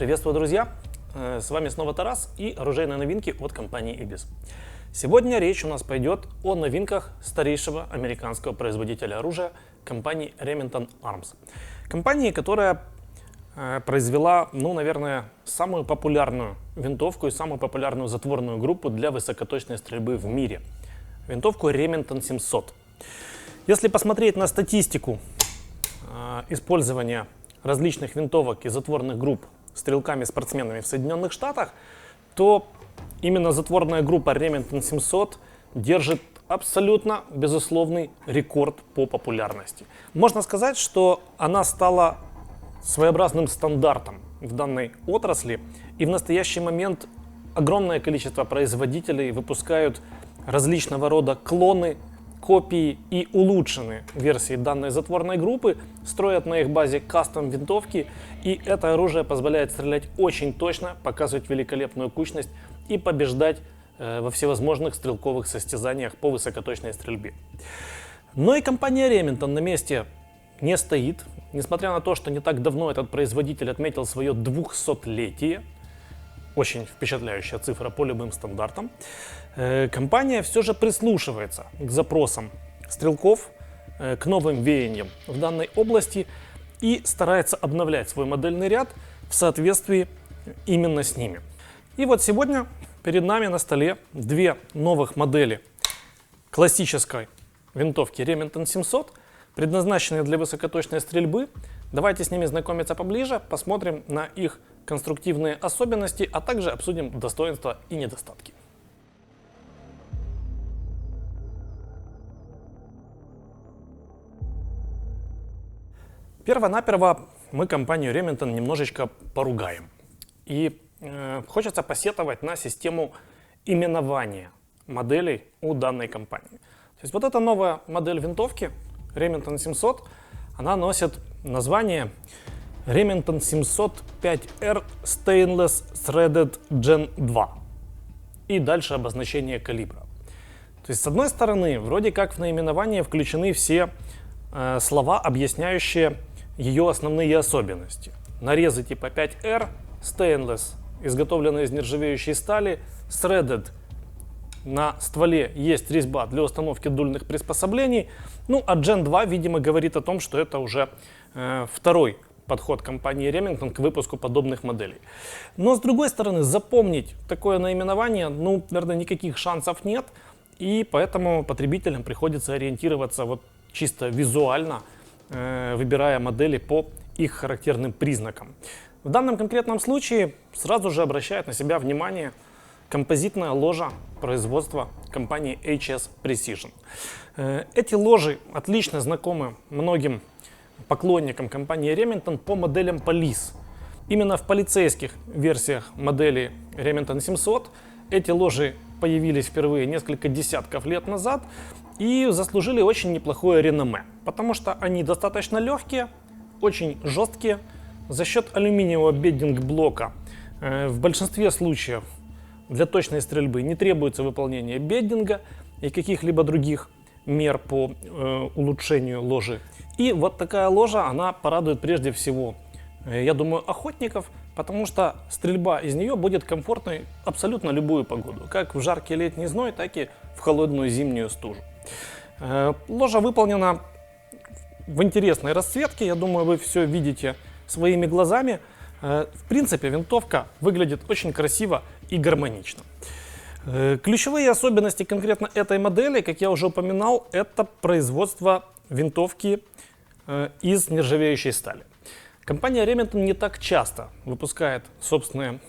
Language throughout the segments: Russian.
Приветствую, друзья! С вами снова Тарас и оружейные новинки от компании IBIS. Сегодня речь у нас пойдет о новинках старейшего американского производителя оружия компании Remington Arms. Компании, которая произвела, наверное, самую популярную винтовку и самую популярную затворную группу для высокоточной стрельбы в мире. Винтовку Remington 700. Если посмотреть на статистику использования различных винтовок и затворных групп стрелками-спортсменами в Соединенных Штатах, то именно затворная группа Remington 700 держит абсолютно безусловный рекорд по популярности. Можно сказать, что она стала своеобразным стандартом в данной отрасли, и в настоящий момент огромное количество производителей выпускают различного рода клоны, копии и улучшенные версии данной затворной группы, строят на их базе кастом винтовки, и это оружие позволяет стрелять очень точно, показывать великолепную кучность и побеждать во всевозможных стрелковых состязаниях по высокоточной стрельбе. Но и компания Remington на месте не стоит, несмотря на то, что не так давно этот производитель отметил свое 200-летие. Очень впечатляющая цифра по любым стандартам. Компания все же прислушивается к запросам стрелков, к новым веяниям в данной области и старается обновлять свой модельный ряд в соответствии именно с ними. И вот сегодня перед нами на столе две новых модели классической винтовки Remington 700, предназначенные для высокоточной стрельбы. Давайте с ними знакомиться поближе, посмотрим на их конструктивные особенности, а также обсудим достоинства и недостатки. Перво-наперво мы компанию Remington немножечко поругаем. И хочется посетовать на систему именования моделей у данной компании. То есть вот эта новая модель винтовки Remington 700, она носит название Remington 700 5R Stainless Threaded Gen 2. И дальше обозначение калибра. То есть с одной стороны, вроде как в наименование включены все слова, объясняющие ее основные особенности. Нарезы типа 5R, Stainless, изготовленные из нержавеющей стали, Threaded. На стволе есть резьба для установки дульных приспособлений. Ну а Gen 2, видимо, говорит о том, что это уже второй подход компании Remington к выпуску подобных моделей. Но с другой стороны, запомнить такое наименование, наверное, никаких шансов нет. И поэтому потребителям приходится ориентироваться вот чисто визуально, выбирая модели по их характерным признакам. В данном конкретном случае сразу же обращает на себя внимание композитная ложа производства компании HS Precision. Эти ложи отлично знакомы многим поклонникам компании Remington по моделям Police. Именно в полицейских версиях модели Remington 700 эти ложи появились впервые несколько десятков лет назад и заслужили очень неплохое реноме, потому что они достаточно легкие, очень жесткие. За счет алюминиевого беддинг-блока в большинстве случаев для точной стрельбы не требуется выполнение беддинга и каких-либо других мер по улучшению ложи. И вот такая ложа, она порадует прежде всего, я думаю, охотников, потому что стрельба из нее будет комфортной абсолютно любую погоду, как в жаркий летний зной, так и в холодную зимнюю стужу. Ложа выполнена в интересной расцветке, я думаю, вы все видите своими глазами. В принципе, винтовка выглядит очень красиво и гармонично. Ключевые особенности конкретно этой модели, как я уже упоминал, это производство винтовки из нержавеющей стали. Компания Remington не так часто выпускает собственное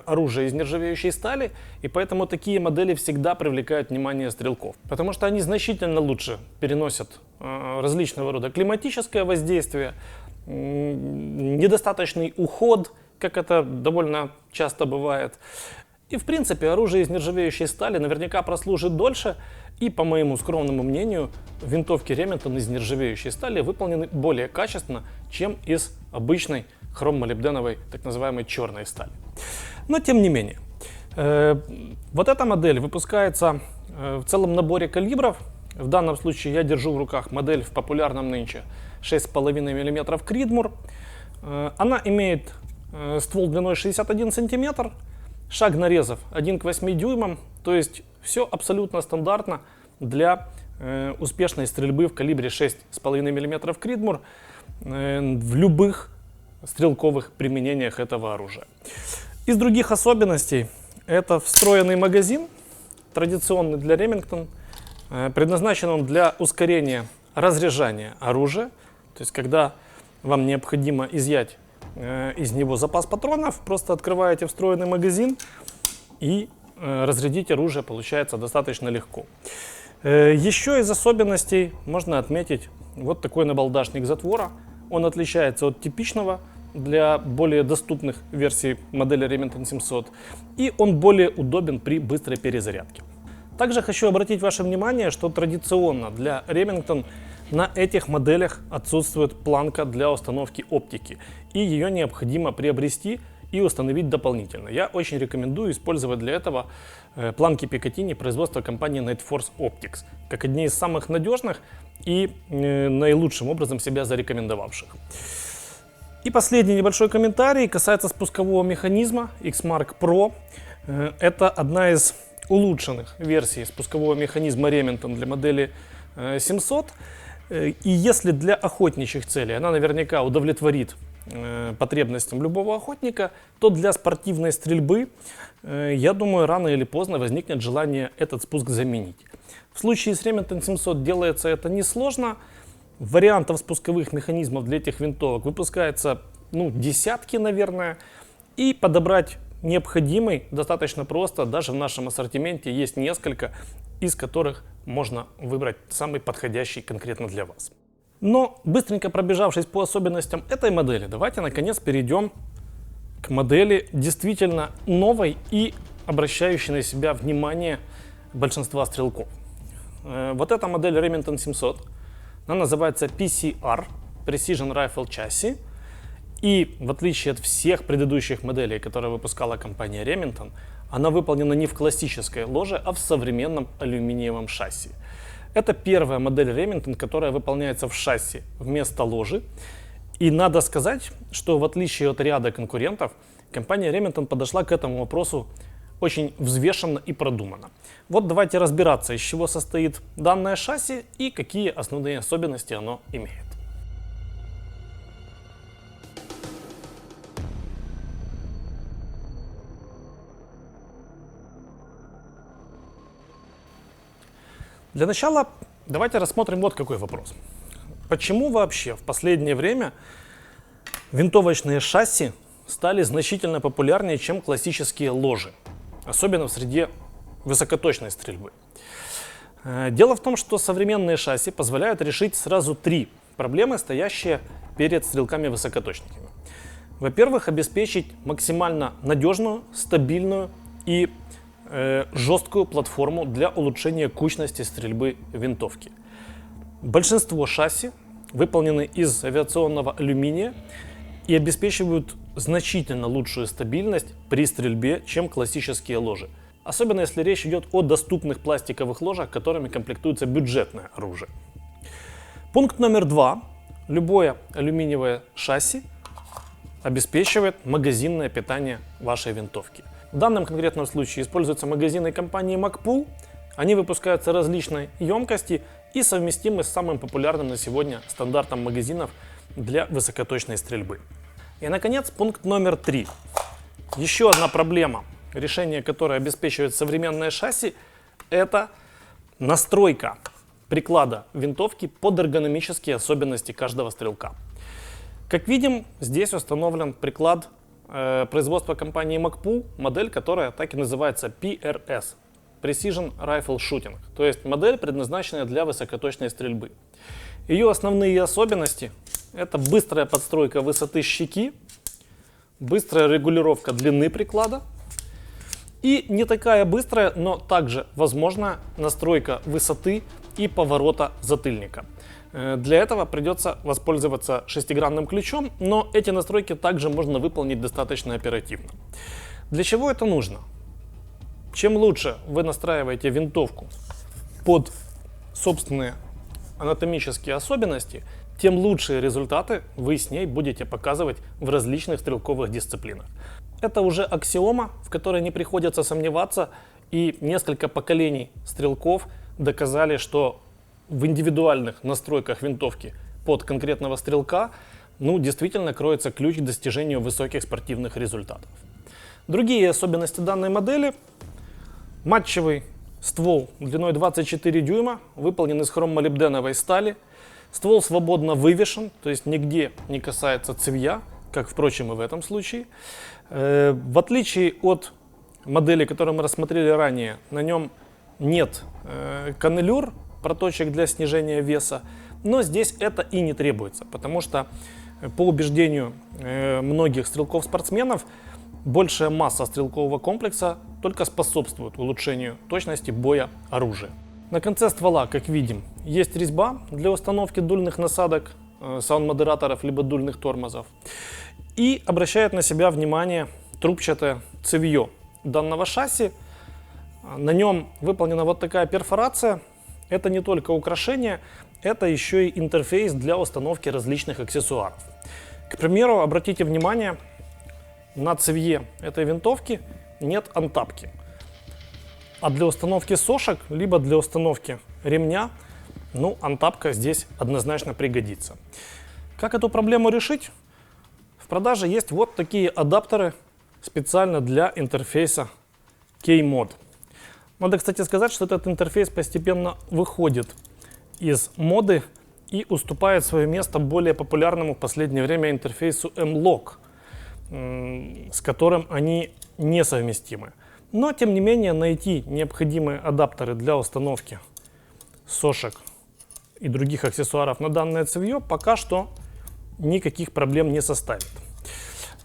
оружие из нержавеющей стали, и поэтому такие модели всегда привлекают внимание стрелков, потому что они значительно лучше переносят различного рода климатическое воздействие, недостаточный уход, как это довольно часто бывает. И в принципе оружие из нержавеющей стали наверняка прослужит дольше, и по моему скромному мнению, винтовки Remington из нержавеющей стали выполнены более качественно, чем из обычной хроммолибденовой, так называемой черной стали. Но тем не менее, вот эта модель выпускается в целом наборе калибров. В данном случае я держу в руках модель в популярном нынче 6,5 мм Creedmoor. Она имеет ствол длиной 61 сантиметр, шаг нарезов 1 к 8 дюймам, то есть все абсолютно стандартно для успешной стрельбы в калибре 6,5 мм Кридмур в любых стрелковых применениях этого оружия. Из других особенностей это встроенный магазин, традиционный для Remington. Предназначен он для ускорения разряжания оружия. То есть, когда вам необходимо изъять из него запас патронов, просто открываете встроенный магазин и разрядить оружие получается достаточно легко. Еще из особенностей можно отметить вот такой набалдашник затвора. Он отличается от типичного для более доступных версий модели Remington 700, и он более удобен при быстрой перезарядке. Также хочу обратить ваше внимание, что традиционно для Remington на этих моделях отсутствует планка для установки оптики, и ее необходимо приобрести и установить дополнительно. Я очень рекомендую использовать для этого планки Picatinny производства компании Nightforce Optics, как одни из самых надежных и наилучшим образом себя зарекомендовавших. И последний небольшой комментарий касается спускового механизма X-Mark Pro. Это одна из улучшенных версий спускового механизма Remington для модели 700. И если для охотничьих целей она наверняка удовлетворит потребностям любого охотника, то для спортивной стрельбы, я думаю, рано или поздно возникнет желание этот спуск заменить. В случае с Remington 700 делается это несложно. Вариантов спусковых механизмов для этих винтовок выпускается десятки, наверное. И подобрать необходимый достаточно просто. Даже в нашем ассортименте есть несколько, из которых можно выбрать самый подходящий конкретно для вас. Но быстренько пробежавшись по особенностям этой модели, давайте наконец перейдем к модели действительно новой и обращающей на себя внимание большинства стрелков. Вот эта модель Remington 700. Она называется PCR, Precision Rifle Chassis. И в отличие от всех предыдущих моделей, которые выпускала компания Remington, она выполнена не в классической ложе, а в современном алюминиевом шасси. Это первая модель Remington, которая выполняется в шасси вместо ложи. И надо сказать, что в отличие от ряда конкурентов, компания Remington подошла к этому вопросу очень взвешенно и продуманно. Вот давайте разбираться, из чего состоит данное шасси и какие основные особенности оно имеет. Для начала давайте рассмотрим вот какой вопрос. Почему вообще в последнее время винтовочные шасси стали значительно популярнее, чем классические ложи? Особенно в среде высокоточной стрельбы. Дело в том, что современные шасси позволяют решить сразу три проблемы, стоящие перед стрелками-высокоточниками. Во-первых, обеспечить максимально надежную, стабильную и жесткую платформу для улучшения кучности стрельбы винтовки. Большинство шасси выполнены из авиационного алюминия и обеспечивают значительно лучшую стабильность при стрельбе, чем классические ложи. Особенно если речь идет о доступных пластиковых ложах, которыми комплектуется бюджетное оружие. Пункт номер 2. Любое алюминиевое шасси обеспечивает магазинное питание вашей винтовки. В данном конкретном случае используются магазины компании Magpul. Они выпускаются различной емкости и совместимы с самым популярным на сегодня стандартом магазинов для высокоточной стрельбы. И, наконец, пункт номер 3. Еще одна проблема, решение которой обеспечивает современное шасси, это настройка приклада винтовки под эргономические особенности каждого стрелка. Как видим, здесь установлен приклад производства компании Magpul, модель, которая так и называется PRS, Precision Rifle Shooting, то есть модель, предназначенная для высокоточной стрельбы. Ее основные особенности — это быстрая подстройка высоты щеки, быстрая регулировка длины приклада и не такая быстрая, но также возможна настройка высоты и поворота затыльника. Для этого придется воспользоваться шестигранным ключом, но эти настройки также можно выполнить достаточно оперативно. Для чего это нужно? Чем лучше вы настраиваете винтовку под собственные анатомические особенности, тем лучшие результаты вы с ней будете показывать в различных стрелковых дисциплинах. Это уже аксиома, в которой не приходится сомневаться, и несколько поколений стрелков доказали, что в индивидуальных настройках винтовки под конкретного стрелка действительно кроется ключ к достижению высоких спортивных результатов. Другие особенности данной модели: матчевый ствол длиной 24 дюйма, выполнен из хроммолибденовой стали. Ствол свободно вывешен, то есть нигде не касается цевья, как, впрочем, и в этом случае. В отличие от модели, которую мы рассмотрели ранее, на нем нет каннелюр, проточек для снижения веса, но здесь это и не требуется, потому что, по убеждению многих стрелков-спортсменов, большая масса стрелкового комплекса только способствует улучшению точности боя оружия. На конце ствола, как видим, есть резьба для установки дульных насадок, саунд-модераторов либо дульных тормозов. И обращает на себя внимание трубчатое цевье данного шасси. На нем выполнена вот такая перфорация. Это не только украшение, это еще и интерфейс для установки различных аксессуаров. К примеру, обратите внимание, на цевье этой винтовки нет антапки. А для установки сошек, либо для установки ремня, антапка здесь однозначно пригодится. Как эту проблему решить? В продаже есть вот такие адаптеры специально для интерфейса K-Mod. Надо, кстати, сказать, что этот интерфейс постепенно выходит из моды и уступает свое место более популярному в последнее время интерфейсу M-Lock, с которым они несовместимы. Но, тем не менее, найти необходимые адаптеры для установки сошек и других аксессуаров на данное цевье пока что никаких проблем не составит.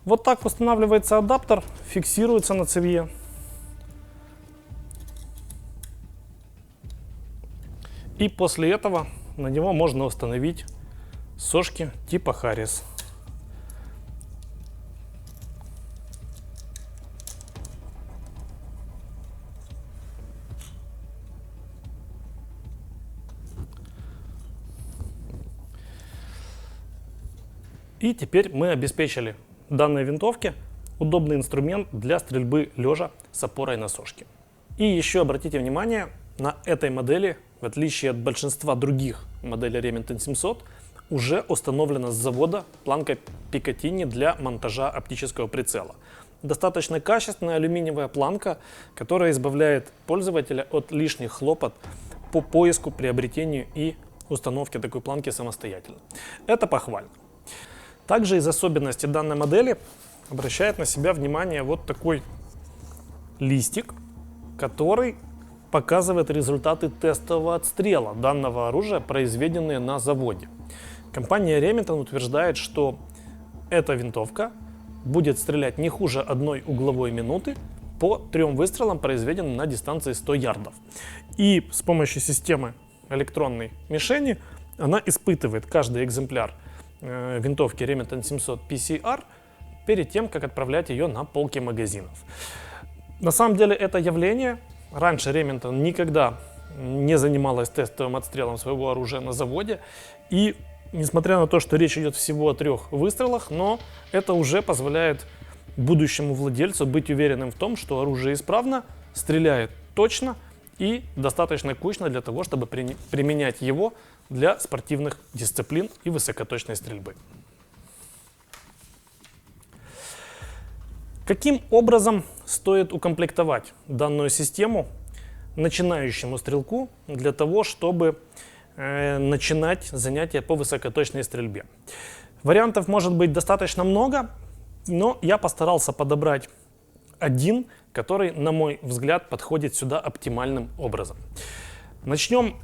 Вот так устанавливается адаптер, фиксируется на цевье. И после этого на него можно установить сошки типа Harris. И теперь мы обеспечили данной винтовке удобный инструмент для стрельбы лежа с опорой на сошки. И еще обратите внимание, на этой модели, в отличие от большинства других моделей Remington 700, уже установлена с завода планка Picatinny для монтажа оптического прицела. Достаточно качественная алюминиевая планка, которая избавляет пользователя от лишних хлопот по поиску, приобретению и установке такой планки самостоятельно. Это похвально. Также из особенностей данной модели обращает на себя внимание вот такой листик, который показывает результаты тестового отстрела данного оружия, произведенные на заводе. Компания Remington утверждает, что эта винтовка будет стрелять не хуже 1 угловой минуты по 3 выстрелам, произведенным на дистанции 100 ярдов. И с помощью системы электронной мишени она испытывает каждый экземпляр винтовки Remington 700 PCR перед тем, как отправлять ее на полки магазинов. На самом деле это явление, раньше Remington никогда не занималась тестовым отстрелом своего оружия на заводе, и несмотря на то, что речь идет всего о 3 выстрелах, но это уже позволяет будущему владельцу быть уверенным в том, что оружие исправно, стреляет точно и достаточно кучно для того, чтобы применять его для спортивных дисциплин и высокоточной стрельбы. Каким образом стоит укомплектовать данную систему начинающему стрелку для того, чтобы начинать занятия по высокоточной стрельбе? Вариантов может быть достаточно много, но я постарался подобрать один, который, на мой взгляд, подходит сюда оптимальным образом. Начнем,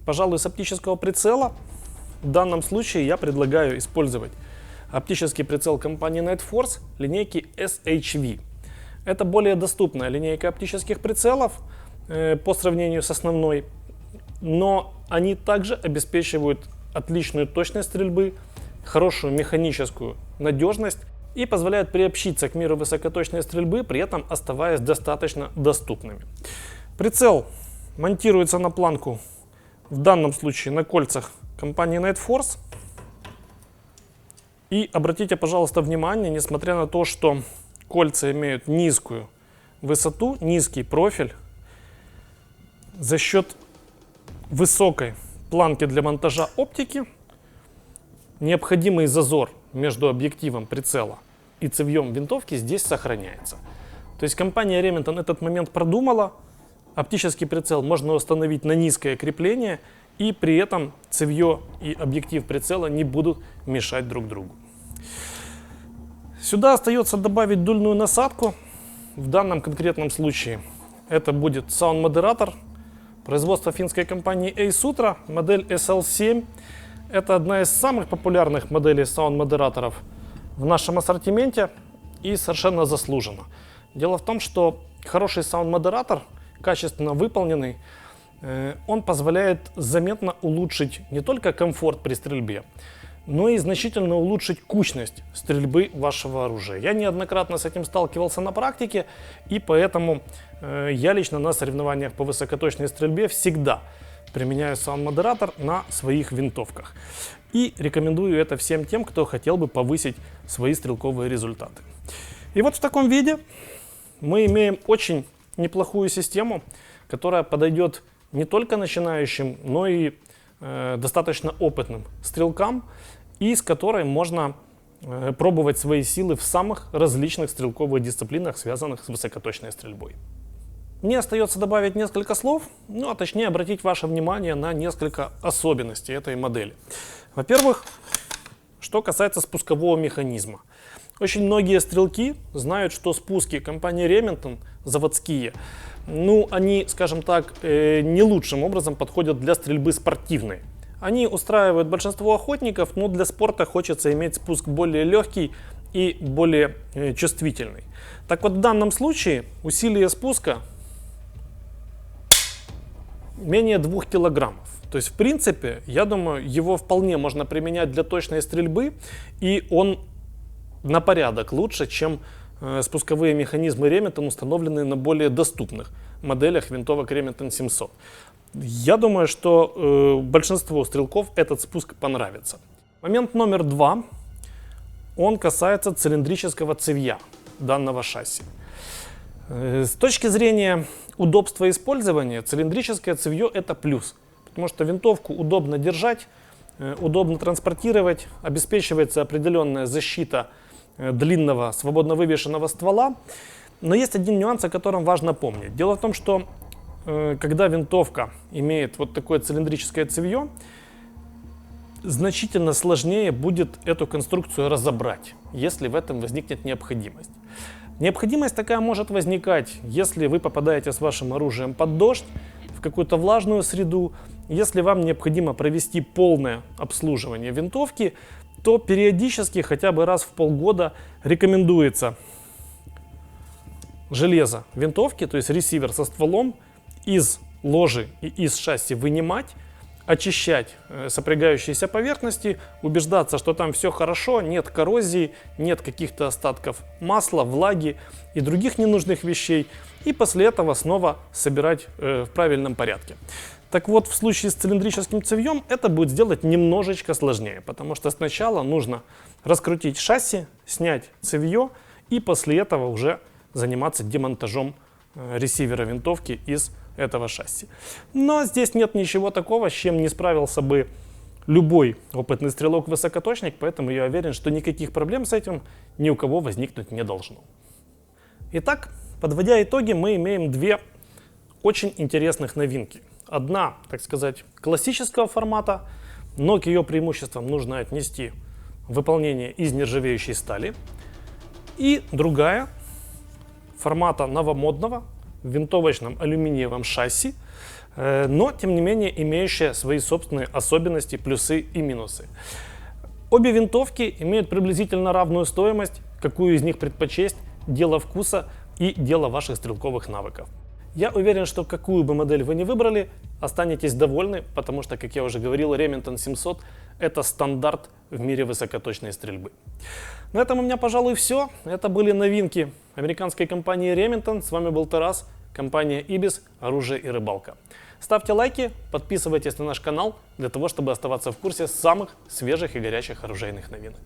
пожалуй, с оптического прицела. В данном случае я предлагаю использовать оптический прицел компании Nightforce линейки SHV. Это более доступная линейка оптических прицелов по сравнению с основной, но они также обеспечивают отличную точность стрельбы, хорошую механическую надежность и позволяют приобщиться к миру высокоточной стрельбы, при этом оставаясь достаточно доступными. Прицел монтируется на планку, в данном случае на кольцах компании Nightforce. И обратите, пожалуйста, внимание, несмотря на то, что кольца имеют низкую высоту, низкий профиль, за счет высокой планки для монтажа оптики необходимый зазор между объективом прицела и цевьем винтовки здесь сохраняется. То есть компания Remington этот момент продумала. Оптический прицел можно установить на низкое крепление, и при этом цевье и объектив прицела не будут мешать друг другу. Сюда остается добавить дульную насадку. В данном конкретном случае это будет саунд-модератор производства финской компании Eisutra, модель SL7. Это одна из самых популярных моделей саунд-модераторов в нашем ассортименте и совершенно заслуженно. Дело в том, что хороший саунд-модератор, качественно выполненный, он позволяет заметно улучшить не только комфорт при стрельбе, но и значительно улучшить кучность стрельбы вашего оружия. Я неоднократно с этим сталкивался на практике, и поэтому я лично на соревнованиях по высокоточной стрельбе всегда применяю саунд-модератор на своих винтовках. И рекомендую это всем тем, кто хотел бы повысить свои стрелковые результаты. И вот в таком виде мы имеем очень неплохую систему, которая подойдет не только начинающим, но и достаточно опытным стрелкам, и с которой можно пробовать свои силы в самых различных стрелковых дисциплинах, связанных с высокоточной стрельбой. Мне остается добавить несколько слов, ну а точнее обратить ваше внимание на несколько особенностей этой модели. Во-первых, что касается спускового механизма. Очень многие стрелки знают, что спуски компании Remington заводские, они, скажем так, не лучшим образом подходят для стрельбы спортивной. Они устраивают большинство охотников, но для спорта хочется иметь спуск более легкий и более чувствительный. Так вот, в данном случае усилие спуска менее 2 килограммов. То есть, в принципе, я думаю, его вполне можно применять для точной стрельбы, и он на порядок лучше, чем спусковые механизмы Remington, установленные на более доступных моделях винтовок Remington 700. Я думаю, что большинству стрелков этот спуск понравится. Момент номер 2, он касается цилиндрического цевья данного шасси. С точки зрения удобства использования, цилиндрическое цевье это плюс, потому что винтовку удобно держать, удобно транспортировать, обеспечивается определенная защита длинного свободно вывешенного ствола. Но есть один нюанс, о котором важно помнить. Дело в том, что когда винтовка имеет вот такое цилиндрическое цевье, значительно сложнее будет эту конструкцию разобрать, если в этом возникнет необходимость. Необходимость такая может возникать, если вы попадаете с вашим оружием под дождь, в какую-то влажную среду. Если вам необходимо провести полное обслуживание винтовки, то периодически, хотя бы раз в полгода, рекомендуется железо винтовки, то есть ресивер со стволом, из ложи и из шасси вынимать, очищать сопрягающиеся поверхности, убеждаться, что там все хорошо, нет коррозии, нет каких-то остатков масла, влаги и других ненужных вещей, и после этого снова собирать в правильном порядке. Так вот, в случае с цилиндрическим цевьем это будет сделать немножечко сложнее, потому что сначала нужно раскрутить шасси, снять цевье и после этого уже заниматься демонтажом ресивера винтовки из этого шасси. Но здесь нет ничего такого, с чем не справился бы любой опытный стрелок-высокоточник, поэтому я уверен, что никаких проблем с этим ни у кого возникнуть не должно. Итак, подводя итоги, мы имеем две очень интересных новинки. Одна, так сказать, классического формата, но к ее преимуществам нужно отнести выполнение из нержавеющей стали. И другая, формата новомодного, в винтовочном алюминиевом шасси, но, тем не менее, имеющая свои собственные особенности, плюсы и минусы. Обе винтовки имеют приблизительно равную стоимость, какую из них предпочесть, дело вкуса и дело ваших стрелковых навыков. Я уверен, что какую бы модель вы ни выбрали, останетесь довольны, потому что, как я уже говорил, Remington 700 – это стандарт в мире высокоточной стрельбы. На этом у меня, пожалуй, все. Это были новинки американской компании Remington. С вами был Тарас, компания Ibis, оружие и рыбалка. Ставьте лайки, подписывайтесь на наш канал для того, чтобы оставаться в курсе самых свежих и горячих оружейных новинок.